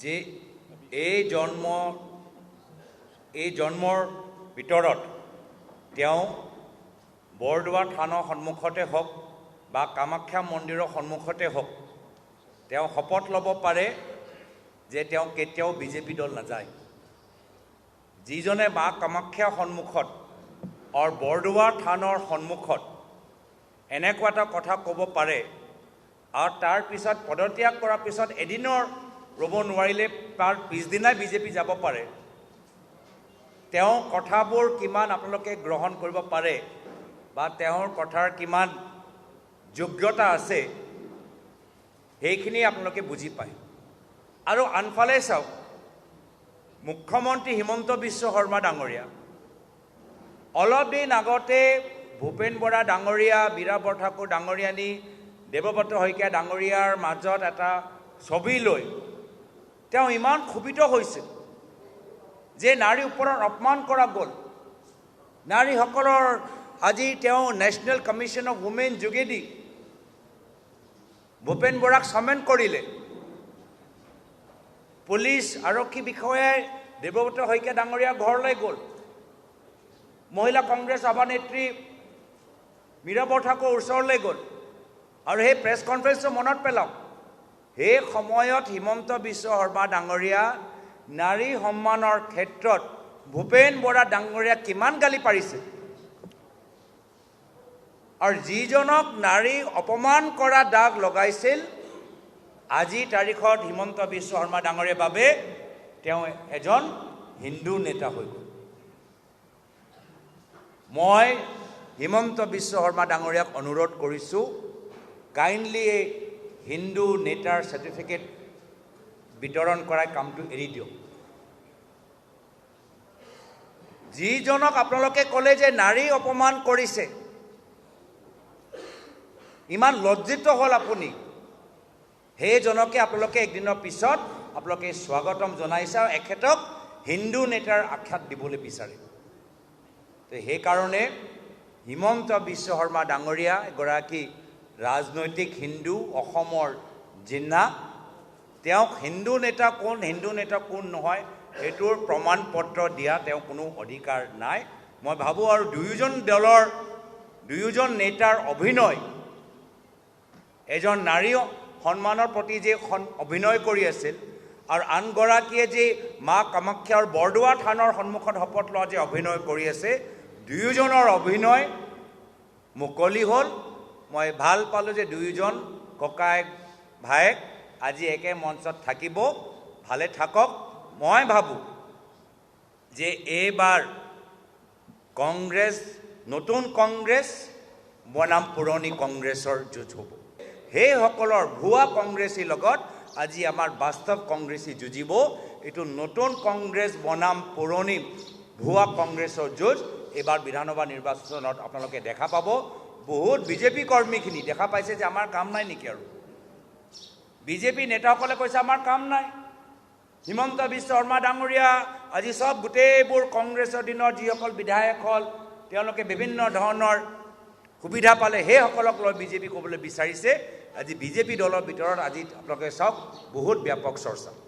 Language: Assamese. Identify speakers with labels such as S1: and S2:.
S1: যে এই জন্মৰ ভিতৰত তেওঁ বৰদোৱা থানৰ সন্মুখতে হওক বা কামাখ্যা মন্দিৰৰ সন্মুখতে হওক তেওঁ শপত ল'ব পাৰে যে তেওঁ কেতিয়াও বিজেপি দল নাযায়। যিজনে মা কামাখ্যা সন্মুখত আৰু বৰদোৱা থানৰ সন্মুখত এনেকুৱা এটা কথা ক'ব পাৰে আৰু তাৰ পিছত পদত্যাগ কৰাৰ পিছত এদিনৰ ৰ'ব নোৱাৰিলে তাৰ পিছদিনাই বিজেপি যাব পাৰে, তেওঁ কথাবোৰ কিমান আপোনালোকে গ্ৰহণ কৰিব পাৰে বা তেওঁৰ কথাৰ কিমান যোগ্যতা আছে সেইখিনি আপোনালোকে বুজি পায়। আৰু আনফালে চাওক, মুখ্যমন্ত্ৰী হিমন্ত বিশ্ব শৰ্মা ডাঙৰীয়া অলপ দিন আগতে ভূপেন বৰা ডাঙৰীয়া, বীৰা বৰঠাকুৰ ডাঙৰীয়ানী, দেৱব্ৰত শইকীয়া ডাঙৰীয়াৰ মাজত এটা ছবি লৈ তেওঁ ইমান ক্ষোভিত হৈছিল যে নাৰীৰ ওপৰত অপমান কৰা গ'ল। নাৰীসকলৰ আজি তেওঁ নেশ্যনেল কমিশ্যন অফ উমেন যোগেদি ভূপেন বৰাক চামেণ্ট কৰিলে। পুলিচ আৰক্ষী বিষয়াই দেৱব্ৰত শইকীয়া ডাঙৰীয়া ঘৰলৈ গ'ল। মহিলা কংগ্ৰেছ সভানেত্ৰী মীৰা বৰঠাকুৰৰ ওচৰলৈ গ'ল। আৰু সেই প্ৰেছ কনফাৰেন্সটো মনত পেলাওক, সেই সময়ত হিমন্ত বিশ্ব শৰ্মা ডাঙৰীয়া নাৰী সন্মানৰ ক্ষেত্ৰত ভূপেন বৰা ডাঙৰীয়া কিমান গালি পাৰিছে। আৰু যিজনক নাৰী অপমান কৰা দাগ লগাইছিল, আজি তাৰিখত হিমন্ত বিশ্ব শৰ্মা ডাঙৰীয়াৰ বাবে তেওঁ এজন হিন্দু নেতা হৈ গ'ল। মই হিমন্ত বিশ্ব শৰ্মা ডাঙৰীয়াক অনুৰোধ কৰিছোঁ, কাইণ্ডলি এই হিন্দু নেতাৰ চাৰ্টিফিকেট বিতৰণ কৰাই কামটো এৰি দিয়ক। যিজনক আপোনালোকে ক'লে যে নাৰী অপমান কৰিছে, ইমান লজ্জিত হ'ল আপুনি, সেইজনকে আপোনালোকে একদিনৰ পিছত আপোনালোকে স্বাগতম জনাইছে আৰু এখেতক হিন্দু নেতাৰ আখ্যাত দিবলৈ বিচাৰে। তো সেইকাৰণে হিমন্ত বিশ্ব শৰ্মা ডাঙৰীয়া এগৰাকী ৰাজনৈতিক হিন্দু, অসমৰ জিনা। তেওঁক হিন্দু নেতা কোন নহয় সেইটোৰ প্ৰমাণ পত্ৰ দিয়া তেওঁ কোনো অধিকাৰ নাই। মই ভাবোঁ আৰু দুয়োজন নেতাৰ অভিনয়, এজন নাৰী সন্মানৰ প্ৰতি যে অভিনয় কৰি আছিল আৰু আনগৰাকীয়ে যে মা কামাখ্যাৰ বৰদোৱা থানৰ সন্মুখত শপত লোৱা যে অভিনয় কৰি আছে, দুয়োজনৰ অভিনয় মুকলি হ'ল। মই ভাল পালোঁ যে দুয়োজন ককায়েক ভায়েক আজি একে মঞ্চত থাকিব, ভালে থাকক। মই ভাবোঁ যে এইবাৰ কংগ্ৰেছ, নতুন কংগ্ৰেছ বনাম পুৰণি কংগ্ৰেছৰ যুঁজ হ'ব। সেইসকলৰ ভুৱা কংগ্ৰেছীৰ লগত আজি আমাৰ বাস্তৱ কংগ্ৰেছী যুঁজিব। এইটো নতুন কংগ্ৰেছ বনাম পুৰণি ভুৱা কংগ্ৰেছৰ যুঁজ এইবাৰ বিধানসভা নিৰ্বাচনত আপোনালোকে দেখা পাব। বহুত বিজেপি কৰ্মীখিনি দেখা পাইছে যে আমাৰ কাম নাই নেকি, আৰু বিজেপি নেতাসকলে কৈছে আমাৰ কাম নাই। হিমন্ত বিশ্ব শৰ্মা ডাঙৰীয়া আজি চব গোটেইবোৰ কংগ্ৰেছৰ দিনৰ যিসকল বিধায়ক হ'ল, তেওঁলোকে বিভিন্ন ধৰণৰ সুবিধা পালে, সেইসকলক লৈ বিজেপি ক'বলৈ বিচাৰিছে। আজি বিজেপি দলৰ ভিতৰত আজি আপোনালোকে চাওক বহুত ব্যাপক চৰ্চা।